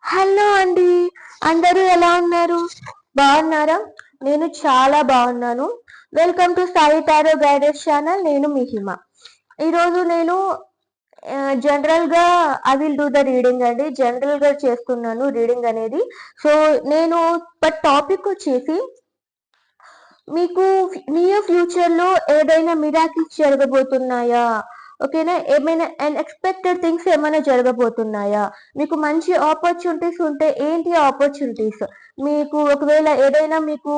Hello అండి. అందరూ ఎలా ఉన్నారు? బాగున్నారా? నేను చాలా బాగున్నాను. Welcome to Sai tarot guidance channel. నేను మీ హిమ. ఈరోజు నేను జనరల్‌గా I will do the reading అండి. జనరల్‌గా చేస్తున్నాను రీడింగ్ అనేది. సో, నేను టాపిక్ వచ్చేసి మీకు నియర్ ఫ్యూచర్‌లో ఏదైనా మిరాకిల్స్ జరగబోతున్నాయా? ఓకేనా? ఏమైనా అన్‌ఎక్స్‌పెక్టెడ్ థింగ్స్ ఏమైనా జరగబోతున్నాయా? మీకు మంచి ఆపర్చునిటీస్ ఉంటే ఏంటి ఆపర్చునిటీస్? మీకు ఒకవేళ ఏదైనా మీకు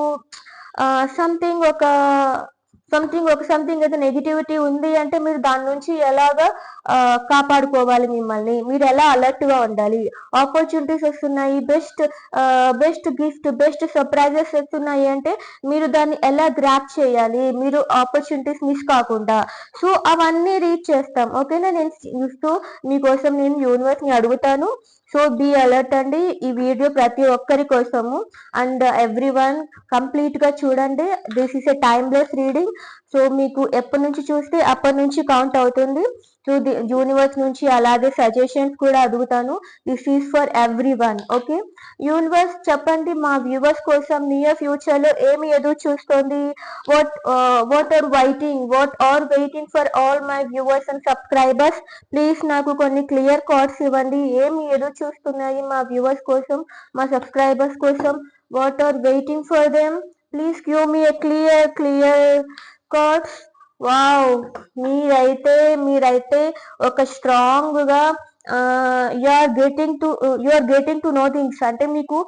సంథింగ్ ఒక సంథింగ్ ఏదో నెగటివిటీ ఉంది అంటే మీరు దాని నుంచి ఎలాగా కాపాడుకోవాలి మిమ్మల్ని? మీరు ఎలా అలర్ట్‌గా ఉండాలి? ఆపర్చునిటీస్ వస్తున్నాయి. బెస్ట్ గిఫ్ట్, బెస్ట్ సర్ప్రైజెస్ వస్తున్నాయి అంటే మీరు దాన్ని ఎలా గ్రాబ్ చేయాలి? మీరు ఆపర్చునిటీస్ మిస్ కాకుండా. సో, అవన్నీ రీడ్ చేస్తాం. ఓకేనా? నేను చూస్తూ మీకోసం నేను యూనివర్స్‌ని అడుగుతాను. సో, బీ అలర్ట్ అండి. ఈ వీడియో ప్రతి ఒక్కరి కోసము. అండ్ ఎవ్రీవన్ కంప్లీట్‌గా చూడండి. This is a timeless reading. So, మీకు ఎప్పటి నుంచి చూస్తే అప్పటి నుంచి కౌంట్ అవుతుంది. సో, యూనివర్స్ నుంచి అలాగే సజెషన్స్ కూడా అడుగుతాను. This is for everyone. Okay. Universe చెప్పండి మా వ్యూవర్స్ కోసం నియర్ ఫ్యూచర్‌లో ఏమి ఎదురు చూస్తోంది? What are waiting for all my viewers and subscribers? Please నాకు కొన్ని క్లియర్ కార్డ్స్ ఇవ్వండి. ఏమి ఎదురు చూస్తున్నాయి మా వ్యూవర్స్ కోసం, మా సబ్స్క్రైబర్స్ కోసం? What are waiting for them? Please give me a clear cards. Wow! మీరైతే ఒక స్ట్రాంగ్‌గా you are getting to know things అంటే మీకు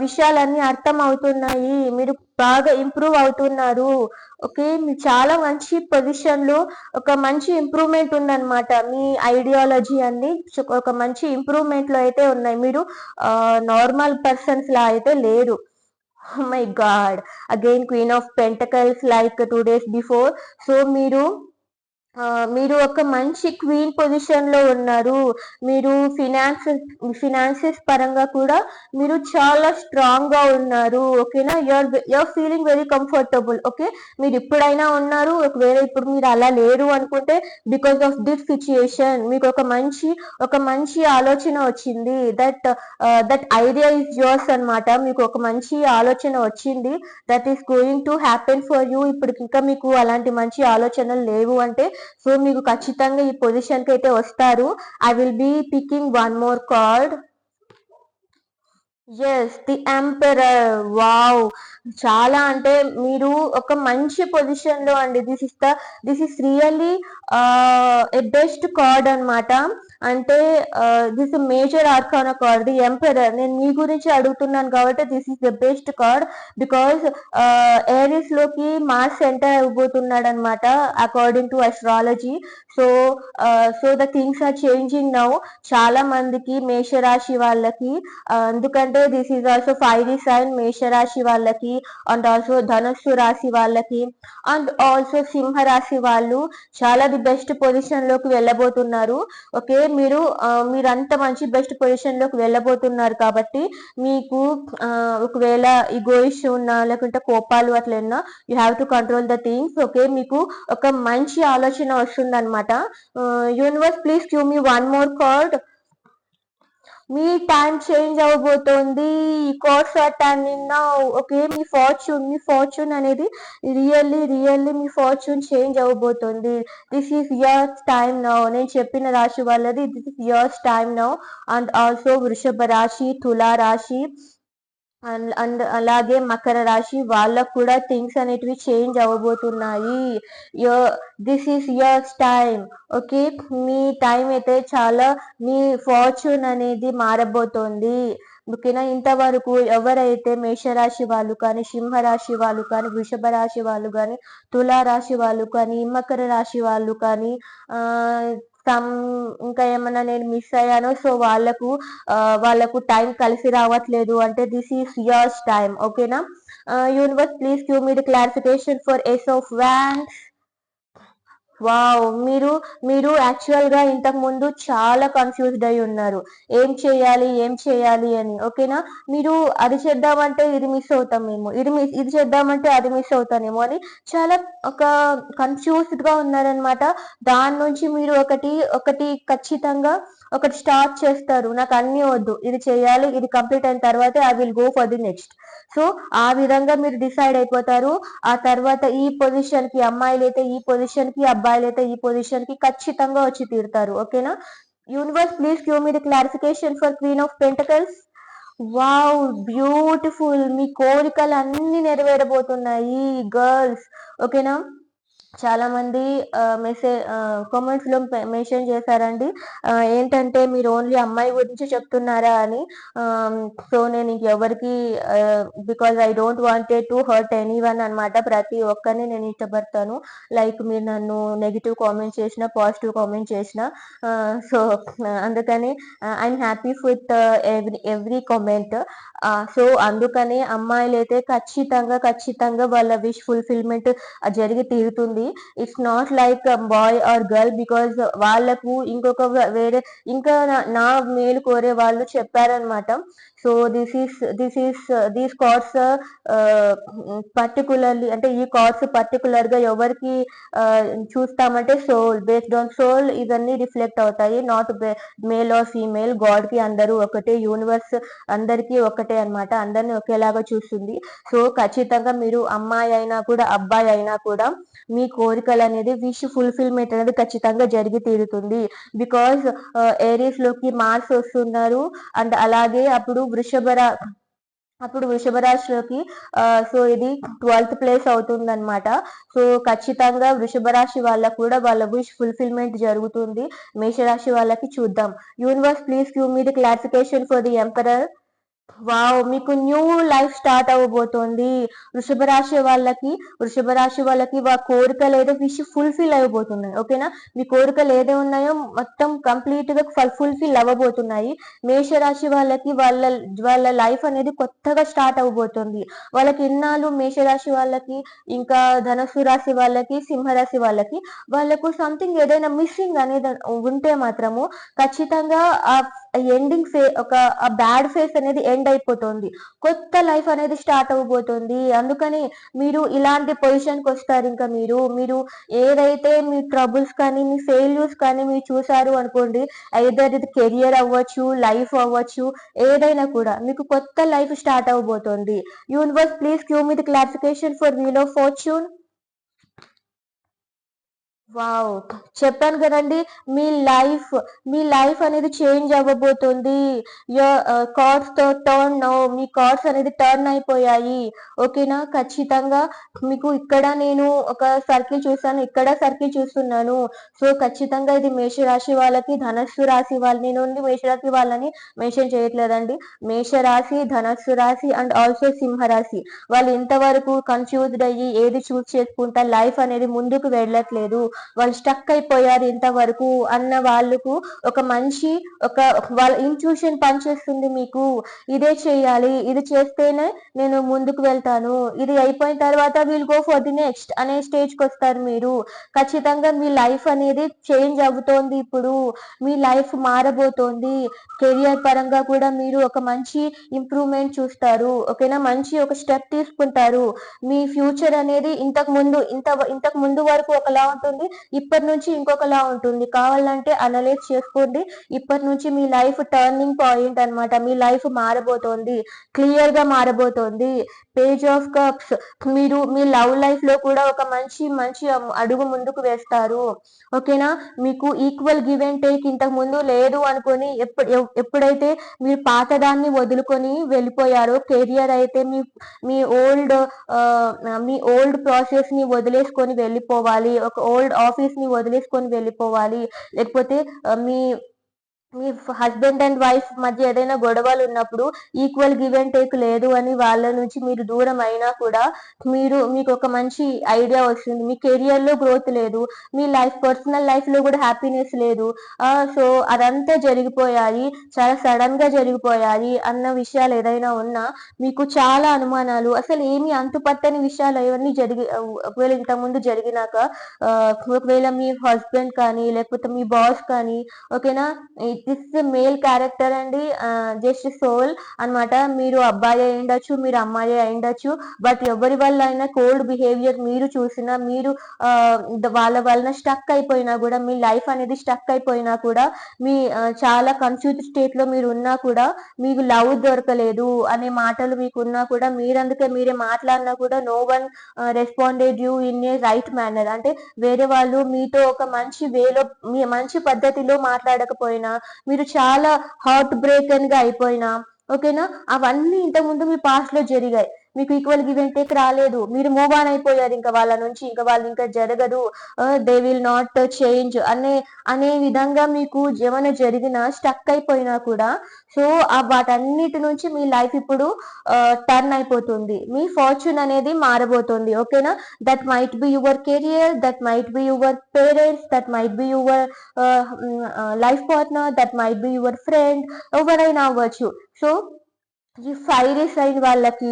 విషయాలన్నీ అర్థం అవుతున్నాయి. మీరు బాగా ఇంప్రూవ్ అవుతున్నారు. ఓకే. మీరు చాలా మంచి పొజిషన్‌లో ఒక మంచి ఇంప్రూవ్‌మెంట్ ఉందన్నమాట. మీ ఐడియాలజీ అన్నీ ఒక మంచి ఇంప్రూవ్‌మెంట్‌లో అయితే ఉన్నాయి. మీరు నార్మల్ పర్సన్స్‌లా అయితే లేరు. Oh my God. Again, Queen of Pentacles like 2 days before. So, మీరు ఒక మంచి క్వీన్ పొజిషన్‌లో ఉన్నారు. మీరు ఫినాన్సెస్ పరంగా కూడా మీరు చాలా స్ట్రాంగ్‌గా ఉన్నారు. ఓకేనా? You are feeling very comfortable. Okay. మీరు ఇప్పుడైనా ఉన్నారు. ఒకవేళ ఇప్పుడు మీరు అలా లేరు అనుకుంటే బికాస్ ఆఫ్ దిస్ సిట్యుయేషన్ మీకు ఒక మంచి ఆలోచన వచ్చింది. దట్ ఐడియా ఈస్ యోర్స్ అన్నమాట. మీకు ఒక మంచి ఆలోచన వచ్చింది. That is going to happen for you. ఇప్పుడు ఇంకా మీకు అలాంటి మంచి ఆలోచనలు లేవు అంటే సో మీకు ఖచ్చితంగా ఈ పొజిషన్‌కి అయితే వస్తారు. I will be picking one more card. Yes, the emperor. Wow! చాలా అంటే మీరు ఒక మంచి పొజిషన్‌లో అండి. This is really a best card అన్నమాట. అంటే this major arcana card the emperor. నేను మీ గురించి అడుగుతున్నాను కాబట్టి this is the best card. Because ఏరీస్‌లోకి మార్స్ ఎంటర్ అవ్వబోతున్నాడన్నమాట according to astrology. So, the things are changing now. చాలా మందికి మేషరాశి వాళ్ళకి ఎందుకంటే this is also fiery sign మేషరాశి వాళ్ళకి అండ్ ఆల్సో ధనస్సు రాశి వాళ్ళకి అండ్ ఆల్సో సింహ రాశి వాళ్ళు చాలా ది బెస్ట్ పొజిషన్ లోకి వెళ్ళబోతున్నారు. ఓకే. మీరంత మంచి బెస్ట్ పొజిషన్ లోకి వెళ్ళబోతున్నారు కాబట్టి మీకు ఒకవేళ ఈగోయిష్ ఉన్నా లేకుంటే కోపాలు అట్లా ఉన్నా you have to control the things. Okay. మీకు ఒక మంచి ఆలోచన వస్తుంది అనమాట. Universe please give me one more card. మీ టైం చేంజ్ అవ్వబోతోంది. Cards are turning now. Okay. మీ ఫార్చ్యూన్ అనేది రియల్లీ మీ ఫార్చ్యూన్ చేంజ్ అవ్వబోతోంది. This is yours time now. నేను చెప్పిన రాశి వాళ్ళది this is yours time now. And also వృషభ రాశి, తులా రాశి అండ్ అలాగే మకర రాశి వాళ్ళకు కూడా థింగ్స్ అనేటివి చేంజ్ అవ్వబోతున్నాయి. This is yours time. Okay. మీ టైం అయితే చాలా మీ ఫార్చ్యూన్ అనేది మారబోతోంది. ఓకేనా? ఇంతవరకు ఎవరైతే మేషరాశి వాళ్ళు కానీ, సింహరాశి వాళ్ళు కానీ, వృషభ రాశి వాళ్ళు కానీ, తులా రాశి వాళ్ళు కానీ, మకర రాశి వాళ్ళు కానీ సమ్ ఇంకా ఏమన్నా నేను మిస్ అయ్యానో సో వాళ్ళకు టైం కలిసి రావట్లేదు అంటే దిస్ ఈస్ యువర్స్ టైం. ఓకేనా? Universe please give me the clarification for ace of wands. Wow! మీరు యాక్చువల్‌గా ఇంతకుముందు చాలా కన్‌ఫ్యూజ్డ్ అయ్యి ఉన్నారు. ఏం చేయాలి అని. ఓకేనా? మీరు అది చేద్దామంటే ఇది మిస్ అవుతామేమో. ఇది చేద్దామంటే అది మిస్ అవుతానేమో అని చాలా ఒక కన్‌ఫ్యూజ్డ్‌గా ఉన్నారనమాట. దాని నుంచి మీరు ఒకటి ఖచ్చితంగా ఒకటి స్టార్ట్ చేస్తారు, నాకు అన్ని వద్దు, ఇది చేయాలి, ఇది కంప్లీట్ అయిన తర్వాత I will go for the next. So ఆ విధంగా మీరు డిసైడ్ అయిపోతారు. ఆ తర్వాత ఈ పొజిషన్ కి అమ్మాయిలు అయితే ఈ పొజిషన్ కి, అబ్బాయిలు అయితే ఈ పొజిషన్ కి ఖచ్చితంగా వచ్చి తీరుతారు. ఓకేనా? Universe please give me the clarification for queen of pentacles. Wow, beautiful. మీ కోరికలు అన్ని నెరవేరబోతున్నాయి గర్ల్స్. ఓకేనా? చాలా మంది మెసేజ్ కామెంట్స్ లో మెన్షన్ చేశారండి, ఏంటంటే మీరు ఓన్లీ అమ్మాయి గురించి చెప్తున్నారా అని. సో నేను ఇంకెవరికి, because I don't wanted to hurt any one అనమాట. ప్రతి ఒక్కరిని నేను ఇష్టపడతాను. లైక్ మీరు నన్ను నెగిటివ్ కామెంట్ చేసిన, పాజిటివ్ కామెంట్ చేసిన, సో అందుకని I'm happy with every comment. So అందుకని అమ్మాయిలు అయితే ఖచ్చితంగా వాళ్ళ విష్ ఫుల్ఫిల్మెంట్ జరిగి తీరుతుంది. It's not like boy or girl, because వాళ్ళకు ఇంకొక వేరే ఇంకా నా మేలు కోరే వాళ్ళు చెప్పారనమాట. సో దీస్ కార్డ్స్ పర్టికులర్లీ, అంటే ఈ కార్డ్స్ పర్టికులర్ గా ఎవరికి చూస్తామంటే సోల్, బేస్డ్ ఆన్ సోల్ ఇవన్నీ రిఫ్లెక్ట్ అవుతాయి. Not male or female. God కి అందరూ ఒకటే, యూనివర్స్ అందరికీ ఒకటే అనమాట, అందరినీ ఒకేలాగా చూస్తుంది. సో ఖచ్చితంగా మీరు అమ్మాయి అయినా కూడా అబ్బాయి అయినా కూడా మీ కోరికలు అనేది విష్ ఫుల్ఫిల్మెంట్ అనేది ఖచ్చితంగా జరిగి తీరుతుంది. బికాజ్ ఏరీస్ లోకి మార్స్ వస్తున్నారు, అండ్ అలాగే అప్పుడు వృషభ రాశిలోకి, సో ఇది 12th ప్లేస్ అవుతుంది అనమాట. సో ఖచ్చితంగా వృషభ రాశి వాళ్ళకు కూడా వాళ్ళ విష్ ఫుల్ఫిల్మెంట్ జరుగుతుంది. మేషరాశి వాళ్ళకి చూద్దాం. Universe please give me the clarification for the emperor. Wow, మీకు న్యూ లైఫ్ స్టార్ట్ అవ్వబోతోంది. వృషభ రాశి వాళ్ళకి కోరికలు ఏదో విష్ ఫుల్ఫిల్ అయిపోతున్నాయి. ఓకేనా? మీ కోరికలు ఏదో ఉన్నాయో మొత్తం కంప్లీట్ గా ఫుల్ఫిల్ అవ్వబోతున్నాయి. మేషరాశి వాళ్ళకి వాళ్ళ లైఫ్ అనేది కొత్తగా స్టార్ట్ అవ్వబోతుంది. వాళ్ళకి ఇన్నాళ్ళు మేషరాశి వాళ్ళకి, ఇంకా ధనస్సు రాశి వాళ్ళకి, సింహరాశి వాళ్ళకు సంథింగ్ ఏదైనా మిస్సింగ్ అనేది ఉంటే మాత్రము ఖచ్చితంగా ఆ ఎండింగ్ ఒక బ్యాడ్ ఫేస్ అనేది ఎండ్ అయిపోతుంది. కొత్త లైఫ్ అనేది స్టార్ట్ అవ్వబోతుంది. అందుకని మీరు ఇలాంటి పొజిషన్ కి వస్తారు. ఇంకా మీరు ఏదైతే మీ ట్రబుల్స్ కానీ, మీ ఫెయిల్యూర్స్ కానీ మీరు చూసారు అనుకోండి, ఐదర్ ఇది కెరియర్ అవ్వచ్చు, లైఫ్ అవ్వచ్చు, ఏదైనా కూడా మీకు కొత్త లైఫ్ స్టార్ట్ అవ్వబోతుంది. Universe please give me the clarification for wheel of fortune. Wow, చెప్పాను కదండి, మీ లైఫ్ అనేది చేంజ్ అవ్వబోతుంది. కార్డ్స్ తో టర్న్, మీ కార్డ్స్ అనేది టర్న్ అయిపోయాయి. ఓకేనా? ఖచ్చితంగా మీకు ఇక్కడ నేను ఒక సర్కిల్ చూసాను, ఇక్కడ సర్కిల్ చూస్తున్నాను. సో ఖచ్చితంగా ఇది మేషరాశి వాళ్ళకి, ధనస్సు రాశి వాళ్ళు, నేను ఓన్లీ మేషరాశి వాళ్ళని మెన్షన్ చేయట్లేదండి. మేషరాశి, ధనస్సు రాశి అండ్ ఆల్సో సింహరాశి వాళ్ళు ఇంతవరకు కన్ఫ్యూజ్డ్ అయ్యి ఏది చూస్ చేసుకుంటా లైఫ్ అనేది ముందుకు వెళ్ళట్లేదు, వాళ్ళు స్టక్ అయిపోయారు ఇంతవరకు అన్న వాళ్ళకు ఒక వాళ్ళ ఇంట్యూషన్ పనిచేస్తుంది. మీకు ఇదే చేయాలి, ఇది చేస్తేనే నేను ముందుకు వెళ్తాను, ఇది అయిపోయిన తర్వాత will go for the next అనే స్టేజ్ కి వస్తారు మీరు. ఖచ్చితంగా మీ లైఫ్ అనేది చేంజ్ అవుతోంది. ఇప్పుడు మీ లైఫ్ మారబోతోంది. కెరియర్ పరంగా కూడా మీరు ఒక మంచి ఇంప్రూవ్మెంట్ చూస్తారు. ఓకేనా? మంచి ఒక స్టెప్ తీసుకుంటారు. మీ ఫ్యూచర్ అనేది ఇంతకు ముందు వరకు ఒకలా ఉంటుంది, ఇప్పటి నుంచి ఇంకొకలా ఉంటుంది. కావాలంటే అనలైజ్ చేసుకోండి. ఇప్పటి నుంచి మీ లైఫ్ టర్నింగ్ పాయింట్ అనమాట. మీ లైఫ్ మారబోతోంది, క్లియర్ గా మారబోతోంది. పేజ్ ఆఫ్ కప్స్, మీరు మీ లవ్ లైఫ్ లో కూడా ఒక మంచి అడుగు ముందుకు వేస్తారు. ఓకేనా? మీకు ఈక్వల్ గివ్ అండ్ టేక్ ఇంతకు ముందు లేదు అనుకొని ఎప్పుడైతే మీరు పాతదాన్ని వదులుకొని వెళ్ళిపోయారో, కెరియర్ అయితే మీ ఓల్డ్ ప్రాసెస్ ని వదిలేసుకొని వెళ్ళిపోవాలి, ఒక ఓల్డ్ ఆఫీస్ ని వదిలేసుకొని వెళ్ళిపోవాలి, లేకపోతే మీ మీ హస్బెండ్ అండ్ వైఫ్ మధ్య ఏదైనా గొడవలు ఉన్నప్పుడు ఈక్వల్ గివ్ అండ్ టేక్ లేదు అని వాళ్ళ నుంచి మీరు దూరం అయినా కూడా మీకు ఒక మంచి ఐడియా వస్తుంది. మీ కెరియర్ లో గ్రోత్ లేదు, మీ పర్సనల్ లైఫ్ లో కూడా హ్యాపీనెస్ లేదు. సో అదంతా జరిగిపోయాయి, చాలా సడన్ గా జరిగిపోయాయి అన్న విషయాలు ఏదైనా ఉన్నా, మీకు చాలా అనుమానాలు, అసలు ఏమి అంతుపట్టని విషయాలు అవన్నీ ఒకవేళ ఇంతకుముందు జరిగినాక, ఒకవేళ మీ హస్బెండ్ కానీ లేకపోతే మీ బాస్ కానీ, ఓకేనా, దిస్ మేల్ క్యారెక్టర్ అండి, జస్ట్ సోల్ అన్నమాట. మీరు అబ్బాయి అయి ఉండొచ్చు, మీరు అమ్మాయి అయి ఉండొచ్చు, బట్ ఎవరి వల్ల అయినా కోల్డ్ బిహేవియర్ మీరు చూసినా, మీరు వాళ్ళ వలన స్టక్ అయిపోయినా కూడా, మీ లైఫ్ అనేది స్టక్ అయిపోయినా కూడా, మీ చాలా కన్ఫ్యూజ్ స్టేట్ లో మీరు ఉన్నా కూడా, మీకు లవ్ దొరకలేదు అనే మాటలు మీకు ఉన్నా కూడా, మీరందుకే మీరే మాట్లాడినా కూడా no one responded you in a right manner. అంటే వేరే వాళ్ళు మీతో ఒక మంచి వేలో, మీ మంచి పద్ధతిలో మాట్లాడకపోయినా, మీరు చాలా హార్ట్ బ్రేకన్ గా అయిపోయినా, ఓకేనా, అవన్నీ ఇంతకుముందు మీ పాస్ట్ లో జరిగాయి, మీకు ఈక్వల్ గివ్ అండ్ టేక్ రాలేదు, మీరు మూవ్ ఆన్ అయిపోయారు ఇంకా వాళ్ళ నుంచి, ఇంకా వాళ్ళు ఇంకా జరగదు, దే విల్ నాట్ చేంజ్ అనే విధంగా మీకు ఏమైనా జరిగినా, స్టక్ అయిపోయినా కూడా, సో వాటన్నిటి నుంచి మీ లైఫ్ ఇప్పుడు టర్న్ అయిపోతుంది, మీ ఫార్చ్యూన్ అనేది మారబోతుంది, ఓకేనా. That might be your career, that might be your parents, that might be your life partner, that might be your friend, ఎవరైనా అవ్వచ్చు. సో ఈ ఫైరీ సైన్ వాళ్ళకి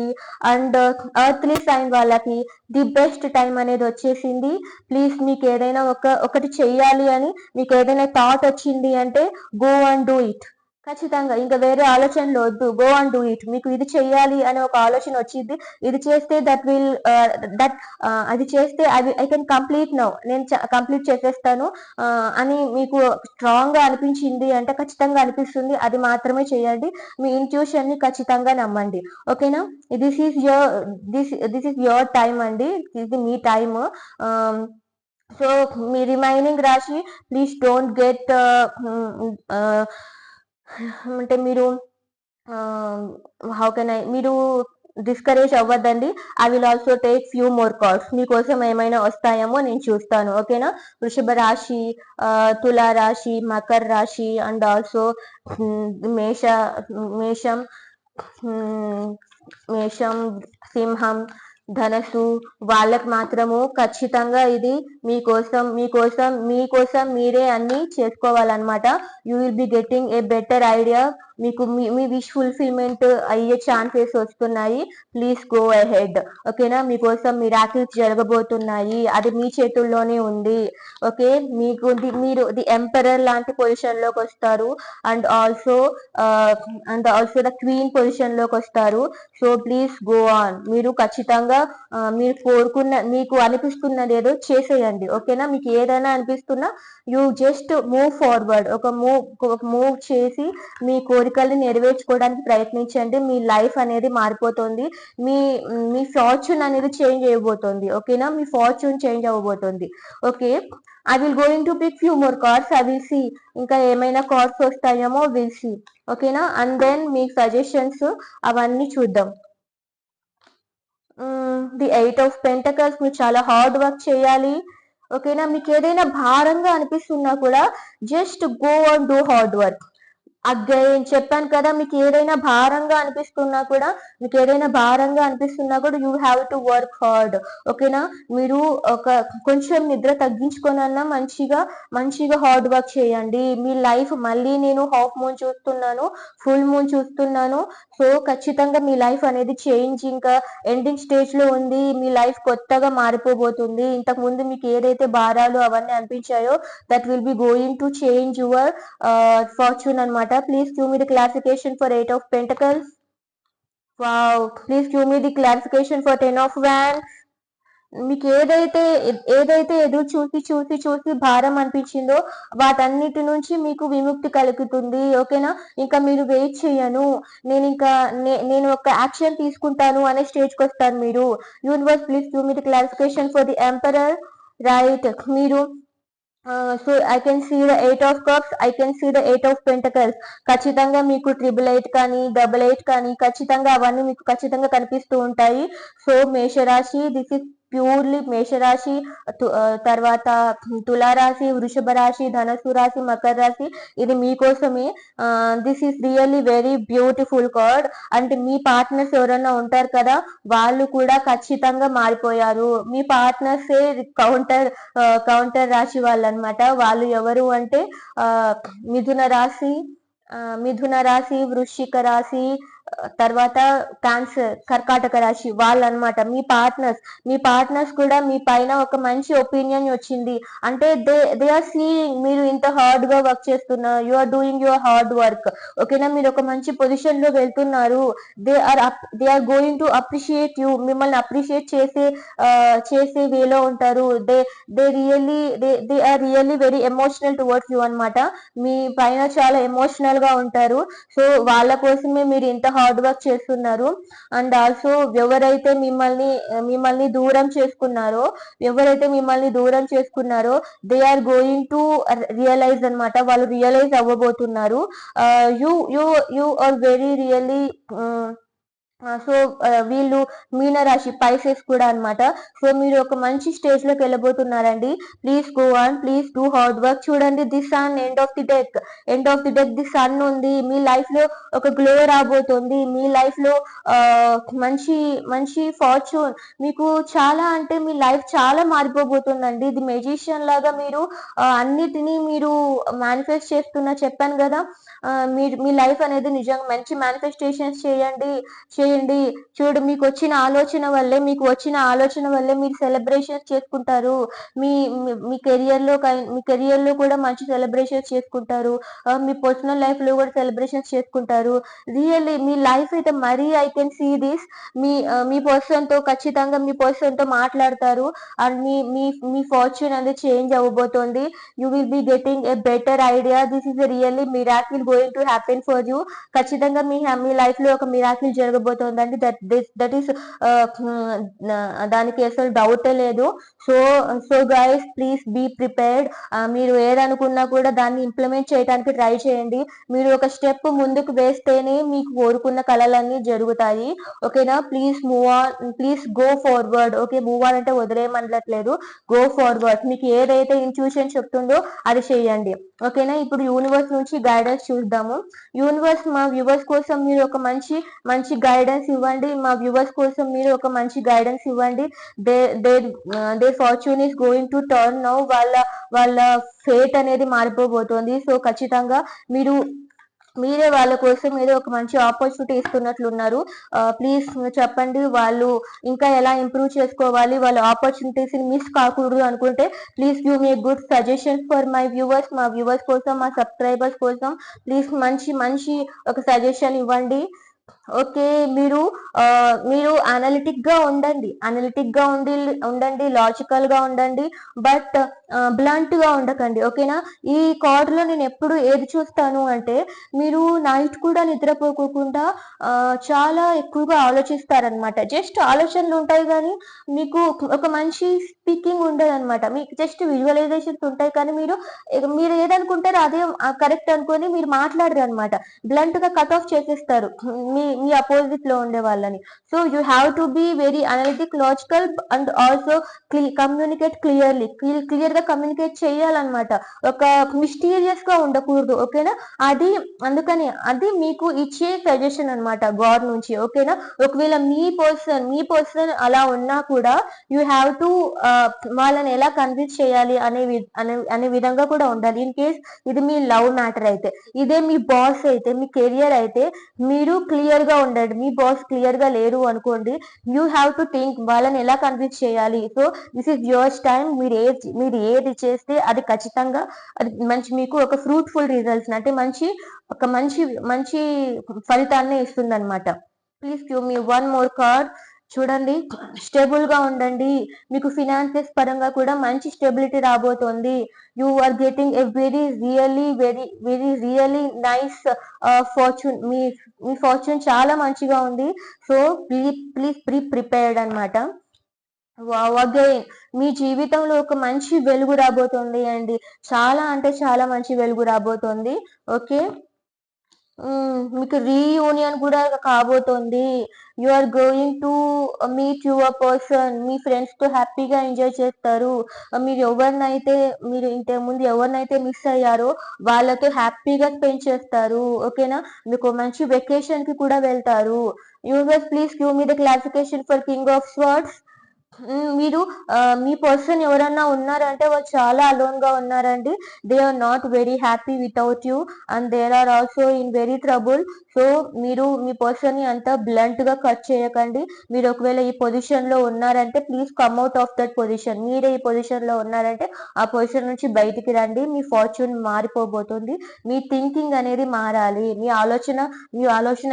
అండ్ ఎర్త్లీ సైన్ వాళ్ళకి ది బెస్ట్ టైం అనేది వచ్చేసింది. ప్లీజ్ మీకు ఏదైనా ఒకటి చెయ్యాలి అని మీకు ఏదైనా థాట్ వచ్చింది అంటే, గో అండ్ డూ ఇట్. ఖచ్చితంగా ఇంకా వేరే ఆలోచనలు వద్దు, గో అండ్ డూ ఇట్. మీకు ఇది చెయ్యాలి అనే ఒక ఆలోచన వచ్చింది, ఇది చేస్తే దట్ విల్ దట్ అది చేస్తే ఐ కెన్ కంప్లీట్ నౌ, నేను కంప్లీట్ చేసేస్తాను అని మీకు స్ట్రాంగ్ గా అనిపించింది అంటే, ఖచ్చితంగా అనిపిస్తుంది, అది మాత్రమే చేయండి. మీ ఇంట్యూషన్ ని ఖచ్చితంగా నమ్మండి, ఓకేనా. దిస్ ఈస్ యువర్ టైం అండి, ఇది మీ టైమ్. సో మీ రిమైనింగ్ రాశి, ప్లీజ్ డోంట్ గెట్ అంటే మీరు హౌ కెన్ మీరు డిస్కరేజ్ అవ్వద్దండి. I will also take few more calls, మీకోసం ఏమైనా వస్తాయేమో నేను చూస్తాను, ఓకేనా. వృషభ రాశి, తులా రాశి, మకర రాశి అండ్ ఆల్సో మేష మేషం మేషం సింహం, ధనస్సు వాళ్ళకి మాత్రము ఖచ్చితంగా ఇది మీకోసం మీకోసం మీకోసం మీరే అన్ని చేసుకోవాలన్నమాట. You will be getting a better idea, మీకు మీ విష్ ఫుల్ఫిల్మెంట్ అయ్యే ఛాన్సెస్ వస్తున్నాయి. ప్లీజ్ గో అహెడ్, ఓకేనా. మీకోసం మిరాకిల్స్ జరగబోతున్నాయి, అది మీ చేతుల్లోనే ఉంది, ఓకే. మీకు మీరు ది ఎంపరర్ లాంటి పొజిషన్ లోకి వస్తారు, and also the queen position లోకి వస్తారు. సో ప్లీజ్ గో ఆన్, మీరు ఖచ్చితంగా మీరు మీకు అనిపిస్తున్నది ఏదో చేసేయండి, ఓకేనా. మీకు ఏదైనా అనిపిస్తున్నా యూ జస్ట్ మూవ్ ఫార్వర్డ్, ఒక మూవ్ చేసి మీ కోరికల్ని నెరవేర్చుకోవడానికి ప్రయత్నించండి. మీ లైఫ్ అనేది మారిపోతుంది, మీ మీ ఫార్చ్యూన్ అనేది చేంజ్ అయిపోతుంది, ఓకేనా. మీ ఫార్చ్యూన్ చేంజ్ అవ్వబోతుంది, okay. I will going to pick few more cards, I will see ఇంకా ఏమైనా కార్డ్స్ వస్తాయేమో, విల్ సీ, ఓకేనా. అండ్ దెన్ మీ సజెషన్స్ అవన్నీ చూద్దాం. ది 8 of Pentacles, మీరు చాలా హార్డ్ వర్క్ చేయాలి, ఓకేనా. మీకు ఏదైనా భారంగా అనిపిస్తున్నా కూడా just go and do hard work. Again చెప్పాను కదా, మీకు ఏదైనా భారంగా అనిపిస్తున్నా కూడా, you have to work hard, ఓకేనా. మీరు కొంచెం నిద్ర తగ్గించుకొనన్నా మంచిగా హార్డ్ వర్క్ చేయండి. మీ లైఫ్ మళ్ళీ నేను హాఫ్ మూన్ చూస్తున్నాను, ఫుల్ మూన్ చూస్తున్నాను. సో ఖచ్చితంగా మీ లైఫ్ అనేది చేంజ్, ఇంకా ఎండింగ్ స్టేజ్ లో ఉంది, మీ లైఫ్ కొత్తగా మారిపోబోతుంది. ఇంతకు ముందు మీకు ఏదైతే భారాలు అవన్నీ అనిపించాయో, that will be going to change your fortune అన్నమాట. Please give me the clarification for 8 of Pentacles. Wow, please give me the clarification for 10 of Wands. మీకు ఏదైతే ఎదురు చూసి భారం అనిపించిందో, వాటన్నిటి నుంచి మీకు విముక్తి కలుగుతుంది, ఓకేనా. ఇంకా మీరు వెయిట్ చేయను, నేను ఒక యాక్షన్ తీసుకుంటాను అనే స్టేజ్కి వస్తారు మీరు. Universe, please give me the clarification for the emperor. Right, మీరు so I can see the 8 of Cups, I can see the 8 of Pentacles. ఖచ్చితంగా మీకు 888 కానీ 88 కానీ ఖచ్చితంగా అవన్నీ మీకు ఖచ్చితంగా కనిపిస్తూ ఉంటాయి. సో మేషరాశి, దిస్ ఇస్ ప్యూర్లీ మేషరాశి, తర్వాత తులారాశి, వృషభ రాశి, ధనస్సు రాశి, మకర రాశి, ఇది మీకోసమే. This is really very beautiful card. అంటే మీ పార్ట్నర్స్ ఎవరైనా ఉంటారు కదా, వాళ్ళు కూడా ఖచ్చితంగా మారిపోయారు. మీ పార్ట్నర్సే కౌంటర్ రాశి వాళ్ళు అనమాట. వాళ్ళు ఎవరు అంటే మిథున రాశి, వృశ్చిక రాశి, తర్వాత క్యాన్సర్, కర్కాటక రాశి వాళ్ళు అనమాట మీ పార్ట్నర్స్ కూడా మీ పైన ఒక మంచి ఒపీనియన్ వచ్చింది. అంటే దే ఆర్ సీయింగ్ మీరు ఇంత హార్డ్ గా వర్క్ చేస్తున్నారు, you are doing your hard work. ఓకేనా, మీరు ఒక మంచి పొజిషన్ లో వెళ్తున్నారు. They are going to appreciate you, మిమ్మల్ని అప్రిషియేట్ చేసే వేలో ఉంటారు. They are really very emotional towards you అనమాట. మీ పైన చాలా ఎమోషనల్ గా ఉంటారు. సో వాళ్ళ కోసమే మీరు ఇంత హార్డ్ వర్క్ చేస్తున్నారు. అండ్ ఆల్సో ఎవరైతే మిమ్మల్ని దూరం చేసుకున్నారో they are going to realise అనమాట. వాళ్ళు రియలైజ్ అవ్వబోతున్నారు. You you you are very really. So వీళ్ళు మీనరాశి, పైసెస్ కూడా అనమాట. సో మీరు ఒక మంచి స్టేజ్ లోకి వెళ్ళబోతున్నారండి. Please go on, please do hard work. చూడండి, the sun end of the deck the sun ఉంది. మీ లైఫ్ లో ఒక గ్లో రాబోతుంది. మీ లైఫ్ లో మంచి మంచి ఫార్చ్యూన్, మీకు చాలా అంటే మీ లైఫ్ చాలా మారిపోబోతుందండి. ది మెజిషియన్ లాగా మీరు అన్నిటినీ మీరు మేనిఫెస్ట్ చేస్తున్నా చెప్పాను కదా. మీ లైఫ్ అనేది నిజంగా మంచి మేనిఫెస్టేషన్స్ చేయండి. చూడు, మీకు వచ్చిన ఆలోచన వల్లే మీరు సెలబ్రేషన్స్ చేసుకుంటారు. మీ మీ కెరియర్ లో కూడా మంచి సెలబ్రేషన్స్ చేసుకుంటారు. మీ పర్సనల్ లైఫ్ లో కూడా సెలబ్రేషన్స్ చేసుకుంటారు. రియల్లీ మీ లైఫ్ అయితే మరీ ఐ కెన్ సీ దిస్. మీ పర్సన్ తో ఖచ్చితంగా మీ పర్సన్ తో మాట్లాడతారు. అండ్ మీ మీ మీ ఫార్చ్యూన్ అనేది చేంజ్ అవ్వబోతోంది. You will be getting a better idea. This is really miracle going to happen for you. ఖచ్చితంగా మీ లైఫ్ లో ఒక మిరాకిల్ జరగబోతోందండి. దట్ ఈస్ దానికి అసలు డౌటే లేదు. So so guys, please be prepared. మీరు ఏదనుకున్నా కూడా దాన్ని ఇంప్లిమెంట్ చేయడానికి ట్రై చేయండి. మీరు ఒక స్టెప్ ముందుకు వేస్తేనే మీకు కోరుకున్న కళలన్నీ జరుగుతాయి. ఓకేనా, please move on, please go forward. Okay, move on అంటే వదిలేయమనట్లేదు, గో ఫార్వర్డ్. మీకు ఏదైతే ఇంట్యూషన్ చెప్తుందో అది చేయండి. ఓకేనా, ఇప్పుడు యూనివర్స్ నుంచి గైడెన్స్ చూద్దాము. యూనివర్స్, మా వ్యూవర్స్ కోసం మీరు ఒక మంచి మంచి గైడెన్స్ ఇవ్వండి. మా వ్యూవర్స్ కోసం మీరు ఒక మంచి గైడెన్స్ ఇవ్వండి. They they they fortune is going to turn now. వాళ్ళ ఫేట్ అనేది మారిపోబోతోంది. సో ఖచ్చితంగా మీరే వాళ్ళ కోసం ఏదో ఒక మంచి ఆపర్చునిటీ ఇస్తున్నట్లున్నారు. ప్లీజ్ చెప్పండి, వాళ్ళు ఇంకా ఎలా ఇంప్రూవ్ చేసుకోవాలి, వాళ్ళ ఆపర్చునిటీస్ ని మిస్ కాకూడదు అనుకుంటే please give me good suggestions for my viewers. మా వ్యూవర్స్ కోసం, మా సబ్స్క్రైబర్స్ కోసం ప్లీజ్ మంచి మంచి ఒక సజెషన్ ఇవ్వండి. ఓకే, మీరు అనలిటిక్ గా ఉండండి, లాజికల్ గా ఉండండి. బట్ బ్లంట్ గా ఉండకండి. ఓకేనా, ఈ కార్డ్ లో నేను ఎప్పుడు ఏది చూస్తాను అంటే మీరు నైట్ కూడా నిద్రపోకోకుండా చాలా ఎక్కువగా ఆలోచిస్తారనమాట. జస్ట్ ఆలోచనలు ఉంటాయి కానీ మీకు ఒక మంచి స్పీకింగ్ ఉండదు అనమాట. మీకు జస్ట్ విజువలైజేషన్స్ ఉంటాయి కానీ మీరు ఏదనుకుంటారో అదే కరెక్ట్ అనుకొని మీరు మాట్లాడరు అనమాట. బ్లంట్ గా కట్ ఆఫ్ చేసేస్తారు మీ అపోజిట్ లో ఉండే వాళ్ళని. So you have to be very analytic, logical and also communicate clear గా కమ్యూనికేట్ చేయాలన్నమాట. ఒక మిస్టీరియస్ గా ఉండకూడదు. ఓకేనా, అందుకని అది మీకు ఇచ్చే సజెషన్ అనమాట గాడ్ నుంచి. ఓకేనా, ఒకవేళ మీ పర్సన్ అలా ఉన్నా కూడా యూ హ్యావ్ టు వాళ్ళని ఎలా కన్విన్స్ చేయాలి అనే విధంగా కూడా ఉండాలి. ఇన్ కేస్ ఇది మీ లవ్ మ్యాటర్ అయితే, ఇదే మీ బాస్ అయితే, మీ కెరియర్ అయితే మీరు క్లియర్ గా ఉండండి. మీ బాస్ క్లియర్ గా లేరు అనుకోండి, యూ హ్యావ్ టు థింక్ వాళ్ళని ఎలా కన్విన్స్ చేయాలి. So this is yours time. మీరు ఏది చేస్తే అది ఖచ్చితంగా అది మీకు ఒక ఫ్రూట్ఫుల్ రిజల్ట్స్ అంటే ఒక మంచి మంచి ఫలితాన్ని ఇస్తుంది అనమాట. Please give me one more card. చూడండి, స్టేబుల్ గా ఉండండి. మీకు ఫినాన్సెస్ పరంగా కూడా మంచి స్టెబిలిటీ రాబోతోంది. You are getting a very really nice fortune. మీ ఫార్చ్యూన్ చాలా మంచిగా ఉంది. సో ప్లీజ్ బీ ప్రిపేర్డ్ అనమాట. అగైన్ మీ జీవితంలో ఒక మంచి వెలుగు రాబోతుంది అండి. చాలా అంటే చాలా మంచి వెలుగు రాబోతోంది. ఓకే, మీకు రీయూనియన్ కూడా కాబోతోంది. You are going to meet your person. మీ ఫ్రెండ్స్ తో హ్యాపీగా ఎంజాయ్ చేస్తారు. మీరు ఇంతకు ముందు ఎవరినైతే మిస్ అయ్యారో వాళ్ళతో హ్యాపీగా స్పెండ్ చేస్తారు. ఓకేనా, మీకు మంచి వెకేషన్ కి కూడా వెళ్తారు. Universe, please give me the clarification for king of swords. మీరు మీ పర్సన్ ఎవరన్నా ఉన్నారంటే వాళ్ళు చాలా అలోన్ గా ఉన్నారండి. They are not very happy without you and there are also in very trouble. So మీరు మీ పర్సన్ ని అంతా బ్లంట్ గా కట్ చేయకండి. మీరు ఒకవేళ ఈ పొజిషన్ లో ఉన్నారంటే please come out of that position. మీరే ఈ పొజిషన్ లో ఉన్నారంటే ఆ పొజిషన్ నుంచి బయటికి రండి. మీ ఫార్చ్యూన్ మారిపోబోతుంది. మీ థింకింగ్ అనేది మారాలి. మీ ఆలోచన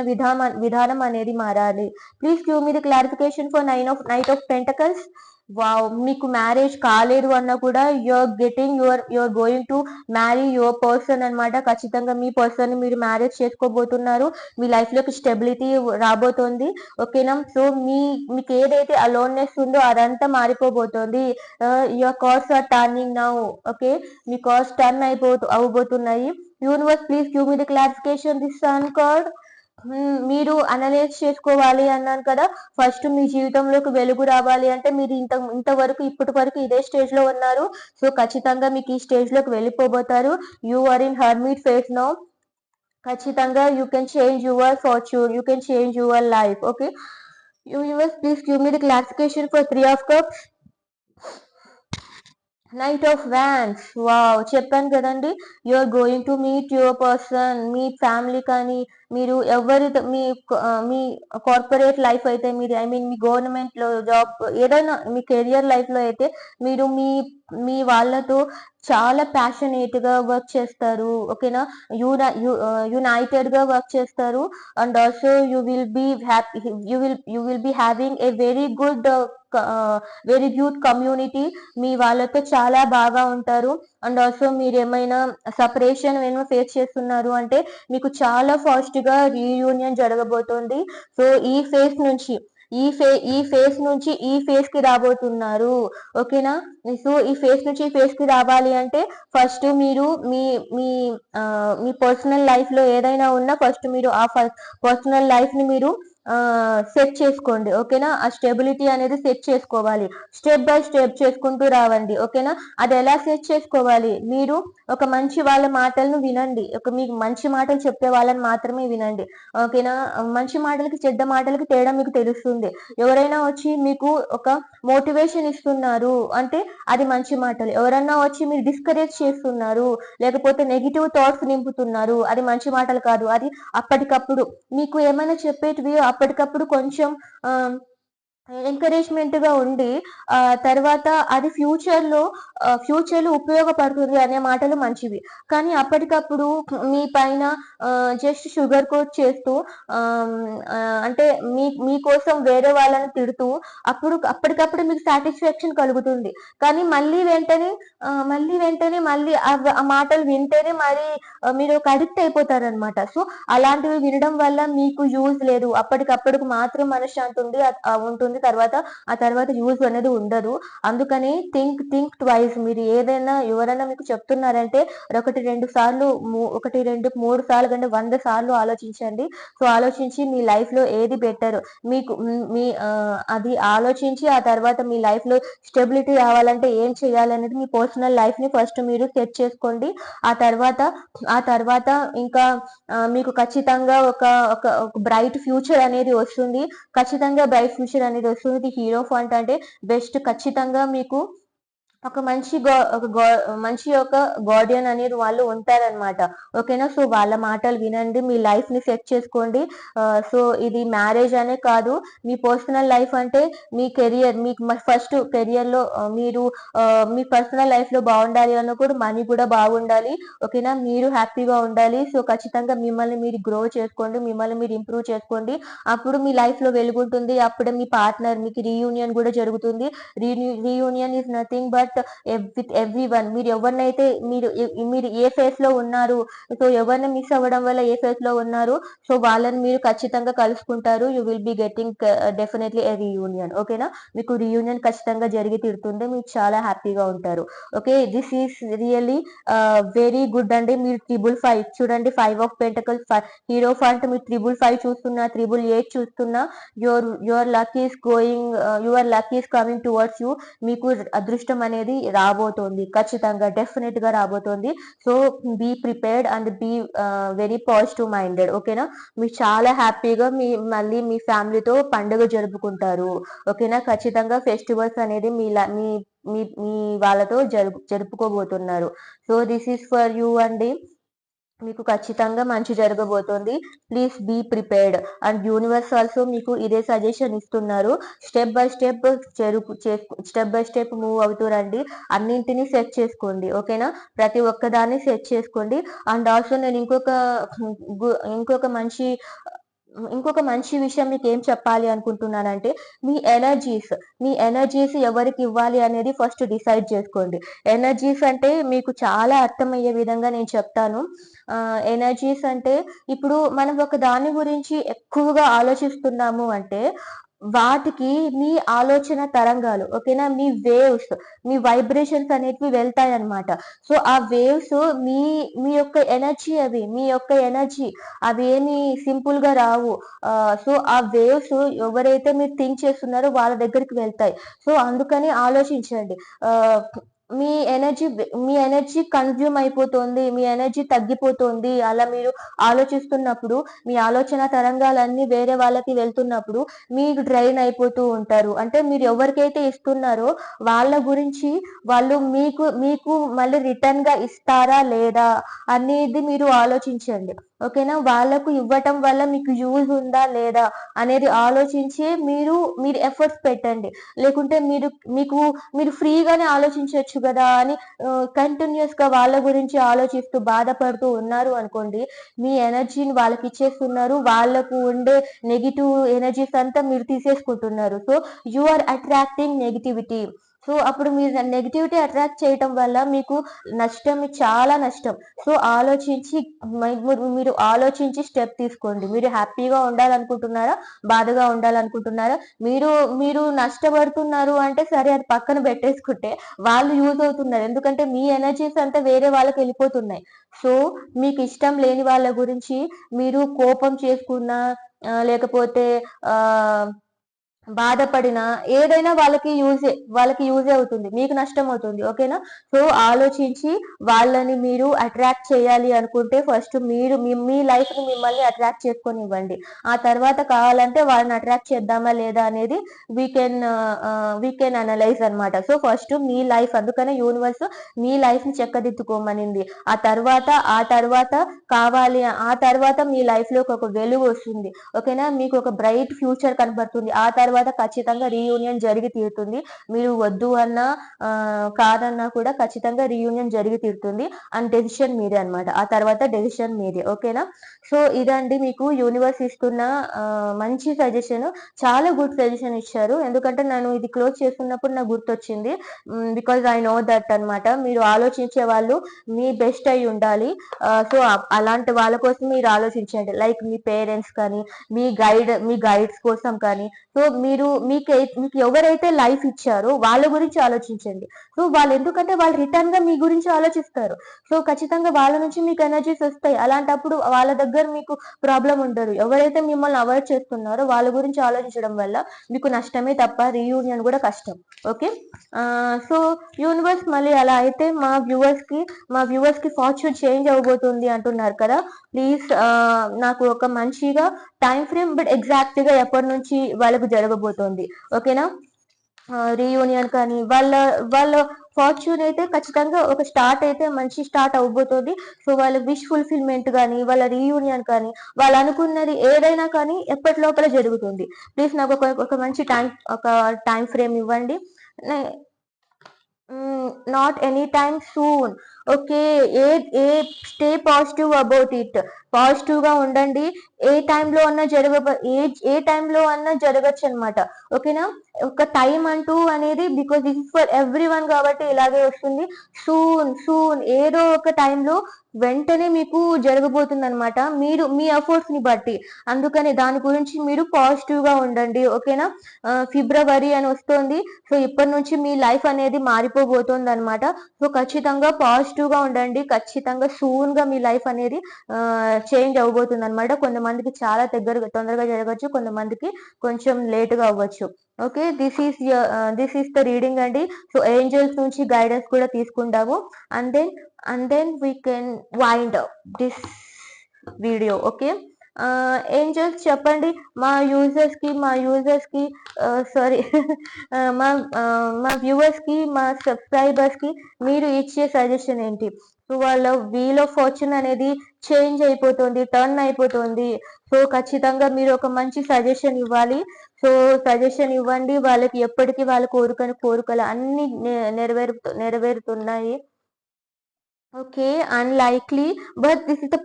విధానం అనేది మారాలి. Please give me the clarification for knight of pentacles. Wow! మీకు మ్యారేజ్ కాలేదు అన్నా కూడా you're going to marry your person అన్నమాట. ఖచ్చితంగా మీ పర్సన్ ని మీరు మ్యారేజ్ చేసుకోబోతున్నారు. మీ లైఫ్ లోకి స్టెబిలిటీ రాబోతోంది. ఓకేనా? సో మీకు ఏదైతే అలోన్నెస్ ఉందో అదంతా మారిపోబోతోంది. Your cards are turning now. Okay, మీ కార్డ్స్ టర్న్ అవబోతున్నాయి. Universe please give me the clarification this sun card. మీరు అనలైజ్ చేసుకోవాలి అన్నాను కదా. ఫస్ట్ మీ జీవితంలోకి వెలుగు రావాలి అంటే మీరు ఇంతవరకు ఇప్పటి వరకు ఇదే స్టేజ్ లో ఉన్నారు. సో ఖచ్చితంగా మీకు ఈ స్టేజ్ లోకి వెళ్ళిపోబోతారు. You are in hermit phase now. ఖచ్చితంగా you can change your fortune, you can change your life. Okay, universe please give me the clarification for 3 of Cups. Knight of wands. Wow! చెప్పాను కదండి, you are going to meet your person. మీ family కానీ మీరు మీ corporate life అయితే మీరు మీ government లో job ఏదైనా మీ career life లో అయితే మీరు మీ వాళ్ళతో చాలా ప్యాషనేట్ గా వర్క్ చేస్తారు. ఓకేనా? యునైటెడ్ గా వర్క్ చేస్తారు. And also you will be having a very good community. మీ వాళ్ళతో చాలా బాగా ఉంటారు. అండ్ ఆల్సో మీరు ఏమైనా సపరేషన్ ఏమైనా ఫేస్ చేస్తున్నారు అంటే మీకు చాలా ఫాస్ట్ గా రీయూనియన్ జరగబోతోంది. సో ఈ ఫేస్ కి రాబోతున్నారు. ఓకేనా? సో ఈ ఫేస్ నుంచి ఈ ఫేస్ కి రావాలి అంటే ఫస్ట్ మీరు మీ మీ మీ పర్సనల్ లైఫ్ లో ఏదైనా ఉన్నా ఫస్ట్ మీరు ఆ పర్సనల్ లైఫ్ ని మీరు సెట్ చేసుకోండి. ఓకేనా? ఆ స్టెబిలిటీ అనేది సెట్ చేసుకోవాలి. స్టెప్ బై స్టెప్ చేసుకుంటూ రావండి. ఓకేనా? అది ఎలా సెట్ చేసుకోవాలి? మీరు ఒక మంచి వాళ్ళ మాటలను వినండి. మీకు మంచి మాటలు చెప్పే వాళ్ళని మాత్రమే వినండి. ఓకేనా? మంచి మాటలకి చెడ్డ మాటలకి తేడా మీకు తెలుస్తుంది. ఎవరైనా వచ్చి మీకు ఒక మోటివేషన్ ఇస్తున్నారు అంటే అది మంచి మాటలు. ఎవరన్నా వచ్చి మీరు డిస్కరేజ్ చేస్తున్నారు లేకపోతే నెగిటివ్ థాట్స్ నింపుతున్నారు అది మంచి మాటలు కాదు. అది అప్పటికప్పుడు మీకు ఏమైనా చెప్పేటివి అప్పటికప్పుడు కొంచెం ఎంకరేజ్మెంట్ గా ఉండి తర్వాత అది ఫ్యూచర్ లో ఉపయోగపడుతుంది అనే మాటలు మంచివి. కానీ అప్పటికప్పుడు మీ పైన జస్ట్ షుగర్ కోట్ చేస్తూ అంటే మీకోసం వేరే వాళ్ళని తిడుతూ అప్పటికప్పుడు మీకు సాటిస్ఫాక్షన్ కలుగుతుంది. కానీ మళ్ళీ ఆ మాటలు వింటేనే మరి మీరు ఒక అడిక్ట్ అయిపోతారనమాట. సో అలాంటివి వినడం వల్ల మీకు యూజ్ లేదు. అప్పటికప్పటికి మాత్రం మనశ్శాంతి ఉంటుంది. ఆ తర్వాత యూజ్ అనేది ఉండదు. అందుకని థింక్ ట్వైస్. మీరు ఎవరైనా మీకు చెప్తున్నారంటే ఒకటి రెండు మూడు సార్లు కంటే 100 సార్లు ఆలోచించండి. సో ఆలోచించి మీ లైఫ్ లో ఏది బెటర్ మీకు అది ఆలోచించి ఆ తర్వాత మీ లైఫ్ లో స్టెబిలిటీ రావాలంటే ఏం చేయాలనేది మీ పర్సనల్ లైఫ్ ని ఫస్ట్ మీరు సెట్ చేసుకోండి. ఆ తర్వాత ఇంకా మీకు ఖచ్చితంగా ఒక బ్రైట్ ఫ్యూచర్ అనేది వస్తుంది. ఖచ్చితంగా బ్రైట్ ఫ్యూచర్ అనేది వస్తుంది. హీరోఫాంట్ అంటే బెస్ట్. ఖచ్చితంగా మీకు ఒక మంచి ఒక గార్డియన్ అనేది వాళ్ళు ఉంటారనమాట. ఓకేనా? సో వాళ్ళ మాటలు వినండి. మీ లైఫ్ ని సెట్ చేసుకోండి. సో ఇది మ్యారేజ్ అనే కాదు, మీ పర్సనల్ లైఫ్ అంటే మీ కెరియర్. మీకు ఫస్ట్ కెరియర్ లో మీరు మీ పర్సనల్ లైఫ్ లో బాగుండాలి అన్నప్పుడు మనీ కూడా బాగుండాలి. ఓకేనా? మీరు హ్యాపీగా ఉండాలి. సో ఖచ్చితంగా మిమ్మల్ని మీరు గ్రో చేసుకోండి, మిమ్మల్ని మీరు ఇంప్రూవ్ చేసుకోండి. అప్పుడు మీ లైఫ్ లో వెలుగుంటుంది. అప్పుడే మీ పార్ట్నర్ మీకు రీయూనియన్ కూడా జరుగుతుంది. Reunion is nothing but with every one. మీరు ఎవరినైతే మీరు ఏ ఫేస్ లో ఉన్నారు, సో ఎవరిని మిస్ అవ్వడం వల్ల ఏ ఫేస్ లో ఉన్నారు, సో వాళ్ళని మీరు ఖచ్చితంగా కలుసుకుంటారు. You will be getting definitely A reunion. ఓకేనా? మీకు రీయూనియన్ ఖచ్చితంగా జరిగి తీరుతుంది. మీరు చాలా హ్యాపీగా ఉంటారు. Okay, this is really very good అండి. మీరు 555 చూడండి. 5 of Pentacles హీరో ఫంట్. మీరు 555 చూస్తున్నా, 888 చూస్తున్నా, your luck is coming towards you. మీకు అదృష్టం అనేది అనేది రాబోతోంది, ఖచ్చితంగా డెఫినెట్ గా రాబోతోంది. So be prepared and be very positive minded. ఓకేనా? మీరు చాలా హ్యాపీగా మళ్ళీ మీ ఫ్యామిలీతో పండుగ జరుపుకుంటారు. ఓకేనా? ఖచ్చితంగా ఫెస్టివల్స్ అనేది మీ మీ మీ వాళ్ళతో జరుపుకోబోతున్నారు. So this is for you అండి. మీకు ఖచ్చితంగా మంచి జరగబోతోంది. Please be prepared. And universe also మీకు ఇదే సజెషన్ ఇస్తున్నారు. స్టెప్ బై స్టెప్ మూవ్ అవుతూ రండి. అన్నింటినీ సెట్ చేసుకోండి. ఓకేనా? ప్రతి ఒక్కదాన్ని సెట్ చేసుకోండి. అండ్ ఆల్సో నేను ఇంకొక మంచి విషయం మీకు ఏం చెప్పాలి అనుకుంటున్నానంటే, మీ ఎనర్జీస్ ఎవరికి ఇవ్వాలి అనేది ఫస్ట్ డిసైడ్ చేసుకోండి. ఎనర్జీస్ అంటే మీకు చాలా అర్థమయ్యే విధంగా నేను చెప్తాను. ఎనర్జీస్ అంటే ఇప్పుడు మనం ఒక దాని గురించి ఎక్కువగా ఆలోచిస్తున్నాము అంటే వాటికి మీ ఆలోచన తరంగాలు, ఓకేనా, మీ వైబ్రేషన్స్ అనేటివి వెళ్తాయి అన్నమాట. సో ఆ వేవ్స్ మీ మీ యొక్క ఎనర్జీ అవి ఏమి సింపుల్ గా రావు. సో ఆ వేవ్స్ ఎవరైతే మీరు థింక్ చేస్తున్నారో వాళ్ళ దగ్గరికి వెళ్తాయి. సో అందుకని ఆలోచించండి. ఆ మీ ఎనర్జీ కన్జ్యూమ్ అయిపోతుంది, మీ ఎనర్జీ తగ్గిపోతుంది. అలా మీరు ఆలోచిస్తున్నప్పుడు మీ ఆలోచన తరంగాలన్నీ వేరే వాళ్ళకి వెళ్తున్నప్పుడు మీరు డ్రైన్ అయిపోతూ ఉంటారు. అంటే మీరు ఎవరికైతే ఇస్తున్నారో వాళ్ళ గురించి వాళ్ళు మీకు మీకు మళ్ళీ రిటర్న్ గా ఇస్తారా లేదా అనేది మీరు ఆలోచించండి. ఓకేనా? వాళ్ళకు ఇవ్వటం వల్ల మీకు యూజ్ ఉందా లేదా అనేది ఆలోచించి మీరు ఎఫర్ట్స్ పెట్టండి. లేకుంటే మీరు ఫ్రీగానే ఆలోచించవచ్చు కదా అని కంటిన్యూస్ గా వాళ్ళ గురించి ఆలోచిస్తూ బాధపడుతూ ఉన్నారు అనుకోండి, మీ ఎనర్జీని వాళ్ళకి ఇచ్చేస్తున్నారు. వాళ్ళకు ఉండే నెగిటివ్ ఎనర్జీస్ అంతా మీరు తీసేసుకుంటున్నారు. So you are attracting negativity. So అప్పుడు మీరు నెగిటివిటీ అట్రాక్ట్ చేయటం వల్ల మీకు చాలా నష్టం. సో మీరు ఆలోచించి స్టెప్ తీసుకోండి. మీరు హ్యాపీగా ఉండాలనుకుంటున్నారా, బాధగా ఉండాలనుకుంటున్నారా? మీరు నష్టపడుతున్నారు అంటే సరే, అది పక్కన పెట్టేసుకుంటే వాళ్ళు యూజ్ అవుతున్నారు. ఎందుకంటే మీ ఎనర్జీస్ అంతా వేరే వాళ్ళకి వెళ్ళిపోతున్నాయి. సో మీకు ఇష్టం లేని వాళ్ళ గురించి మీరు కోపం చేసుకున్నా లేకపోతే ఆ బాధపడినా ఏదైనా వాళ్ళకి యూజే అవుతుంది, మీకు నష్టం అవుతుంది. ఓకేనా? సో ఆలోచించి వాళ్ళని మీరు అట్రాక్ట్ చేయాలి అనుకుంటే ఫస్ట్ మీరు మీ లైఫ్ ని మిమ్మల్ని అట్రాక్ట్ చేసుకొని ఇవ్వండి. ఆ తర్వాత కావాలంటే వాళ్ళని అట్రాక్ట్ చేద్దామా లేదా అనేది వీ కెన్ అనలైజ్ అనమాట. సో ఫస్ట్ మీ లైఫ్, అందుకనే యూనివర్స్ మీ లైఫ్ ని చెక్కదిద్దుకోమనింది. ఆ తర్వాత మీ లైఫ్ లోకి ఒక వెలుగు వస్తుంది. ఓకేనా? మీకు ఒక బ్రైట్ ఫ్యూచర్ కనబడుతుంది. ఆ తర్వాత ఖచ్చితంగా రీయూనియన్ జరిగి తీరుతుంది. మీరు వద్దు అన్నా కాదన్నా కూడా ఖచ్చితంగా రీయూనియన్ జరిగి తీరుతుంది. అండ్ డెసిషన్ మీదే అనమాట. ఆ తర్వాత డెసిషన్ మీదే. ఓకేనా? సో ఇదండి మీకు యూనివర్స్ ఇస్తున్న మంచి సజెషన్. చాలా గుడ్ సజెషన్ ఇచ్చారు. ఎందుకంటే నేను ఇది క్లోజ్ చేస్తున్నప్పుడు నాకు గుర్తొచ్చింది. బికాజ్ ఐ నో దట్ అనమాట. మీరు ఆలోచించే వాళ్ళు మీ బెస్ట్ అయి ఉండాలి. సో అలాంటి వాళ్ళ కోసం మీరు ఆలోచించండి. లైక్ మీ పేరెంట్స్ కానీ, మీ గైడ్స్ కోసం కానీ. సో మీకు ఎవరైతే లైఫ్ ఇచ్చారో వాళ్ళ గురించి ఆలోచించండి. సో ఎందుకంటే వాళ్ళు రిటర్న్ గా మీ గురించి ఆలోచిస్తారు. సో ఖచ్చితంగా వాళ్ళ నుంచి మీకు ఎనర్జీస్ వస్తాయి. అలాంటప్పుడు వాళ్ళ దగ్గర మీకు ప్రాబ్లం ఉండదు. ఎవరైతే మిమ్మల్ని అవాయిడ్ చేస్తున్నారో వాళ్ళ గురించి ఆలోచించడం వల్ల మీకు నష్టమే తప్ప రీయూనియన్ కూడా కష్టం. ఓకే? సో యూనివర్స్ మళ్ళీ అలా అయితే మా వ్యూవర్స్ కి ఫార్చ్యూన్ చేంజ్ అవబోతుంది అంటున్నారు కదా. ప్లీజ్ నాకు ఒక మంచిగా టైం ఫ్రేమ్, బట్ ఎగ్జాక్ట్ గా ఎప్పటి నుంచి వాళ్ళకు జరగబోతోంది. ఓకేనా? రీయూనియన్ కానీ వాళ్ళ ఫార్చ్యూన్ అయితే ఖచ్చితంగా ఒక స్టార్ట్ అయితే మంచి స్టార్ట్ అవబోతోంది. సో వాళ్ళ విష్ ఫుల్ఫిల్మెంట్ కానీ, వాళ్ళ రీయూనియన్ కానీ, వాళ్ళు అనుకున్నది ఏదైనా కానీ ఎప్పటి లోపల జరుగుతుంది. ప్లీజ్ నాకు ఒక మంచి టైం ఫ్రేమ్ ఇవ్వండి. Not any time soon. Okay. Stay positive about it. Positive గా ఉండండి. ఏ టైంలో అన్నా జరగచ్చు అనమాట. ఓకేనా? ఒక టైం అంటూ అనేది, because this is for every one కాబట్టి ఇలాగే వస్తుంది. సూన్ ఏదో ఒక టైంలో వెంటనే మీకు జరగబోతుంది అనమాట. మీరు మీ ఎఫర్ట్స్ ని బట్టి. అందుకని దాని గురించి మీరు పాజిటివ్ గా ఉండండి. ఓకేనా? ఫిబ్రవరి అని వస్తుంది. సో ఇప్పటి నుంచి మీ లైఫ్ అనేది మారిపోబోతోంది అనమాట. సో ఖచ్చితంగా పాజిటివ్ గా ఉండండి. ఖచ్చితంగా సూన్ గా మీ లైఫ్ అనేది చేంజ్ అవ్వబోతుంది అనమాట. కొంతమందికి చాలా తొందరగా జరగచ్చు, కొంతమందికి కొంచెం లేటుగా అవ్వచ్చు. Okay, this is the reading అండి. సో ఏంజల్స్ నుంచి గైడెన్స్ కూడా తీసుకుంటాము. And then we can wind this video. Okay, angels చెప్పండి మా యూజర్స్ కి సారీ మా మా వ్యూవర్స్ కి, మా సబ్స్క్రైబర్స్ కి మీరు ఇచ్చే సజెషన్ ఏంటి? సో వాళ్ళ వీల్ ఆఫ్ ఫార్చ్యూన్ అనేది చేంజ్ అయిపోతుంది, టర్న్ అయిపోతుంది. సో ఖచ్చితంగా మీరు ఒక మంచి సజెషన్ ఇవ్వాలి. సో సజెషన్ ఇవ్వండి. వాళ్ళకి ఎప్పటికీ వాళ్ళ కోరికలు అన్ని నెరవేరుతున్నాయి. Okay, unlikely but this is the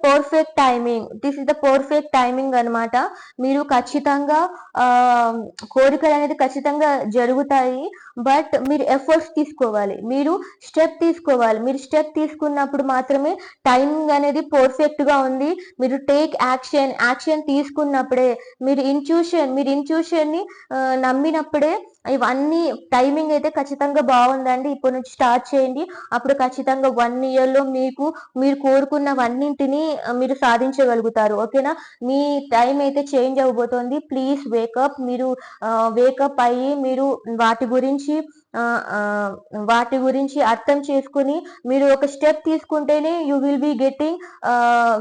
perfect timing అన్నమాట. మీరు ఖచ్చితంగా ఆహ్, కోరికలనేది ఖచ్చితంగా జరుగుతాయి. బట్ మీరు ఎఫర్ట్స్ తీసుకోవాలి. మీరు స్టెప్ తీసుకోవాలి. మీరు స్టెప్ తీసుకున్నప్పుడు మాత్రమే టైమింగ్ అనేది పర్ఫెక్ట్‌గా ఉంది. మీరు టేక్ యాక్షన్ తీసుకున్నప్పుడే, మీరు ఇన్‌ట్యూషన్‌ని నమ్మినప్పుడే ఇవన్నీ టైమింగ్ అయితే ఖచ్చితంగా బావుందండి. ఇప్పటి నుంచి స్టార్ట్ చేయండి. అప్పుడు ఖచ్చితంగా 1 ఇయర్‌లో మీరు కోరుకున్నవన్నింటిని మీరు సాధించగలుగుతారు. ఓకేనా? మీ టైం అయితే చేంజ్ అవ్వబోతోంది. Please wake up. మీరు వేకప్ అయ్యి మీరు వాటి గురించి ఆహ్, ఆహ్, వాటి గురించి అర్థం చేసుకొని మీరు ఒక స్టెప్ తీసుకుంటేనే you will be getting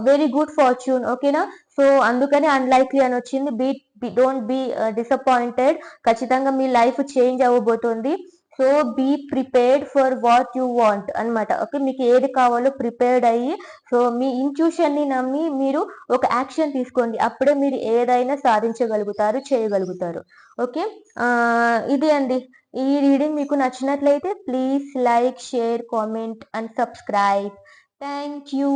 very good fortune. ఓకేనా? సో అందుకని అన్‌లైక్లీ అని వచ్చింది. Don't be disappointed. ఖచ్చితంగా మీ లైఫ్ చేంజ్ అవ్వబోతోంది. So be prepared for what you want అన్నమాట. ఓకే, మీకు ఏది కావాలో ప్రిపేర్డ్ అయ్యి, సో మీ ఇంట్యూషన్‌ని నమ్మి మీరు ఒక యాక్షన్ తీసుకోండి. అప్పుడే మీరు ఏదైనా సాధించగలుగుతారు, చేయగలుగుతారు. ఓకే, ఇది అండి. ఈ రీడింగ్ మీకు నచ్చినట్లయితే please like, share, comment and subscribe. Thank you.